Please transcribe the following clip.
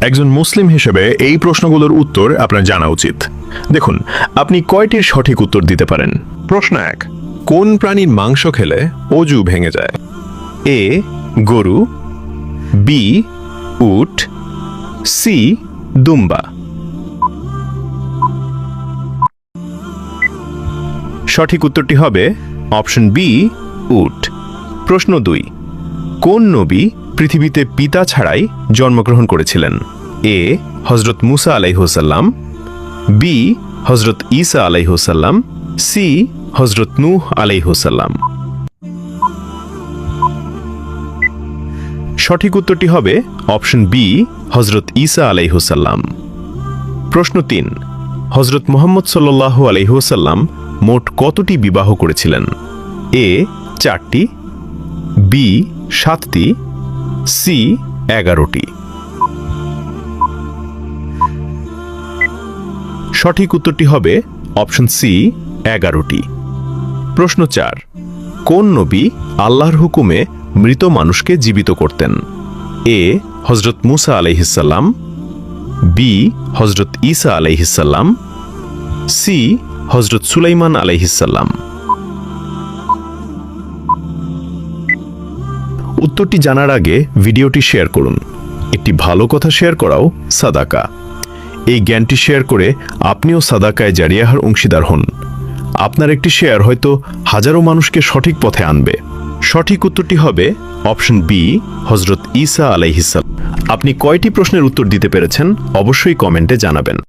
একজন মুসলিম হিসেবে এই প্রশ্নগুলোর উত্তর আপনার জানা উচিত। দেখুন, আপনি কয়টির সঠিক উত্তর দিতে পারেন? প্রশ্ন 1, কোন প্রাণীর মাংস খেলে অজু ভেঙে যায়? এ গরু, বি উট, সি দুম্বা। সঠিক উত্তরটি হবে অপশন বি উট। প্রশ্ন 2, কোন নবী পৃথিবীতে পিতা ছাড়াই জন্মগ্রহণ করেছিলেন? এ হযরত মুসা আলাইহিসসালাম, বি হযরত ঈসা আলাইহিসসালাম, সি হযরত নূহ আলাইহিসসালাম। সঠিক উত্তরটি হবে অপশন বি হযরত ঈসা আলাইহিসসালাম। প্রশ্ন 3, হযরত মুহাম্মদ সাল্লাল্লাহু আলাইহি ওয়াসাল্লাম মোট কতটি বিবাহ করেছিলেন? এ 4টি, বি 7টি, সি 11টি। সঠিক উত্তরটি হবে অপশন সি 11টি। প্রশ্ন 4, কোন নবী আল্লাহর হুকুমে মৃত মানুষকে জীবিত করতেন? এ হযরত মুসা আলাইহিসসালাম, বি হযরত ঈসা আলাইহিসসালাম, সি হযরত সুলাইমান আলাইহিসসালাম। উত্তরটি জানার আগে ভিডিওটি শেয়ার করুন। একটি ভালো কথা শেয়ার করাও সাদাকা। এই জ্ঞানটি শেয়ার করে আপনিও সাদাকায়ে জারিয়াহর অংশীদার হন। আপনার একটি শেয়ার হয়তো হাজারো মানুষকে সঠিক পথে আনবে। সঠিক উত্তরটি হবে অপশন বি হযরত ঈসা আলাইহিসসালাম। আপনি কয়টি প্রশ্নের উত্তর দিতে পেরেছেন অবশ্যই কমেন্টে জানাবেন।